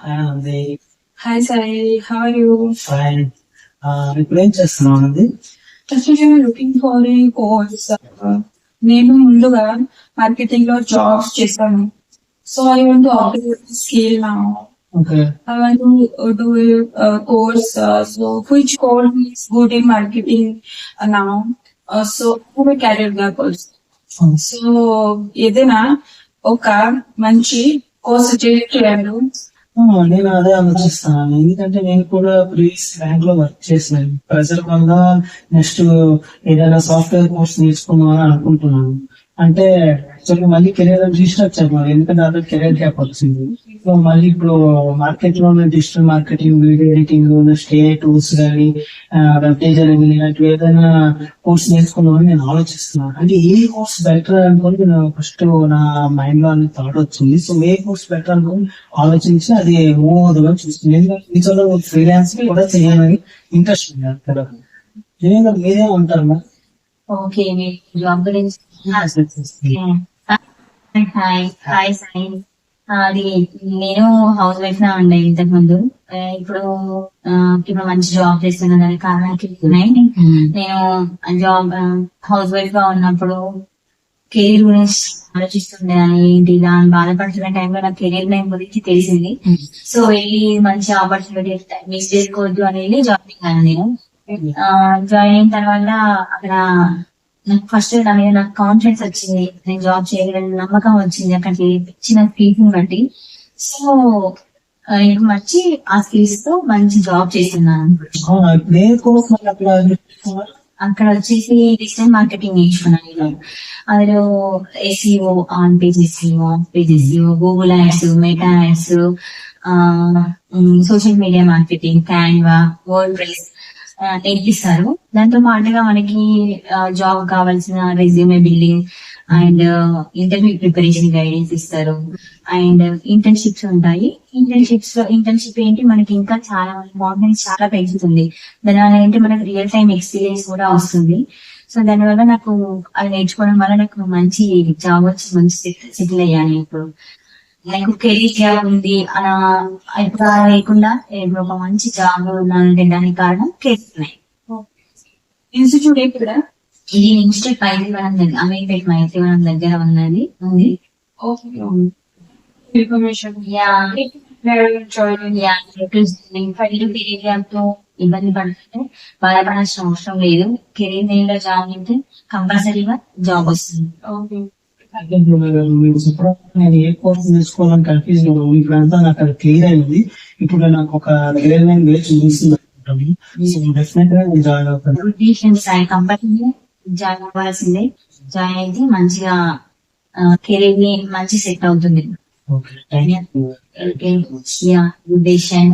Hi అండి. Hi Sai, how are you? Fine. ఇప్పుడు ఏం చేస్తున్నావు అండి? Actually, I'm looking for a course. నేను ముందుగా మార్కెటింగ్ లో జాబ్స్ చేశాను. So I want to upgrade the skill now. Okay. I want to do a course. So which course is good in marketing now? So I have a career gap also. So ఏదైనా ఒక మంచి course చేయాలి. నేను అదే ఆలోచిస్తున్నాను, ఎందుకంటే నేను కూడా ప్రీవియస్ బ్యాంక్ లో వర్క్ చేసినాను. ప్రెజర్ వల్ల నెక్స్ట్ ఏదైనా సాఫ్ట్వేర్ కోర్స్ నేర్చుకుందాం అని అనుకుంటున్నాను. అంటే యాక్చువల్గా మళ్ళీ కెరీర్ రీస్ట్రక్చర్ చేయాలి, ఎందుకంటే అదే కెరీర్ గ్యాప్ వచ్చింది. సో మళ్ళీ ఇప్పుడు మార్కెట్ లో digital marketing, video editing, next ఏ టూల్స్ కానీ వెబ్ డిజైనింగ్ ఇలాంటివి ఏదైనా కోర్స్ నేర్చుకుందామని నేను ఆలోచిస్తున్నాను. అంటే ఏ కోర్స్ బెటర్ అనుకోని నేను ఫస్ట్ నా మైండ్ లో అనేది థాట్ వచ్చింది. సో ఏ కోర్స్ బెటర్ అనుకుని ఆలోచించి అది మూవ్ అవుతుందని చూస్తుంది. ఎందుకంటే ఫ్యూచర్ లో ఫ్రీలాన్స్ కూడా చేయాలని ఇంట్రెస్ట్ ఉంది కదా. మీరే ఉంటారు ఓకే, జాబ్ గురించి హాయ్ హాయ్ సాయి. అది నేను హౌస్ వైఫ్ గా ఉండే ఇంతకు ముందు. ఇప్పుడు మంచి జాబ్ చేస్తున్నా, దానికి కారణాలు ఉన్నాయి. నేను జాబ్ హౌస్ వైఫ్ గా ఉన్నప్పుడు కెరీర్ గురించి ఆలోచిస్తుండే, ఏంటి దాని బాధపడుతున్న టైంలో నాకు కెరీర్ లైన్ గురించి తెలిసింది. సో వెళ్ళి మంచి ఆపర్చునిటీ మిస్ చేసుకోవద్దు అనేది జాబ్ అయ్యాను నేను. జాయిన్ అయిన తర్వాత అక్కడ నాకు ఫస్ట్ నా మీద నాకు కాన్ఫిడెన్స్ వచ్చింది, నేను జాబ్ చేయగలను నమ్మకం వచ్చింది అక్కడికి ఇచ్చిన స్కిల్స్ బట్టి. సో నేను మంచి ఆ స్కిల్స్ తో మంచి జాబ్ చేస్తున్నాను. అక్కడ వచ్చేసి డిజిటల్ మార్కెటింగ్ నేర్చుకున్నాను నేను. అందులో SEO, on page SEO, of page SEO, Google ads, meta ads, social media marketing, Canva, word press నేర్పిస్తారు. దాంతో పాటుగా మనకి జాబ్ కావాల్సిన resume building and interview preparation guidance ఇస్తారు. అండ్ ఇంటర్న్షిప్స్ ఉంటాయి. ఇంటర్న్షిప్ ఏంటి మనకి ఇంకా చాలా కాన్ఫిడెన్స్ చాలా పెంచుతుంది. దానివల్ల ఏంటి మనకి రియల్ టైం ఎక్స్పీరియన్స్ కూడా వస్తుంది. సో దానివల్ల నాకు అది నేర్చుకోవడం వల్ల నాకు మంచి జాబ్ వచ్చి మంచి సెటిల్ అయ్యాను. ఇప్పుడు నాకు కెరీర్ జాబ్ ఉంది అలా ఇప్పుడు లేకుండా ఇప్పుడు ఒక మంచి జాబ్ ఉన్నానంటే దానికి కారణం కెరీర్. ఇన్స్టిట్యూట్ ఎక్కడ? ఇది ఇన్స్టిట్యూట్ మైత్రివనం దగ్గర, అమీర్పేట్ మైత్రివనం దగ్గర ఉన్నది ఉంది. ఇన్ఫర్మేషన్ కెరీర్ జాబ్ తో ఇబ్బంది పడుతుంటే బాధపడాల్సిన అవసరం లేదు. కెరీర్ నేమ్ లో జాబ్ అయితే కంపల్సరీగా జాబ్ వస్తుంది. నేను ఏ కోర్స్ నేర్చుకోవాలని కన్ఫ్యూజ్ ఇప్పుడంతా నాకు అది క్లియర్ అయింది. ఇప్పుడు నాకు ఒక కెరీర్ లైన్ చూపిస్తుంది. డెఫినెట్ గా నేను జాయిన్ అవుతాను. కంపెనీ జాయిన్ అవ్వాల్సిందే. జాయిన్ అయితే మంచిగా కెరీర్ ని మంచి సెట్ అవుతుంది. Good decision.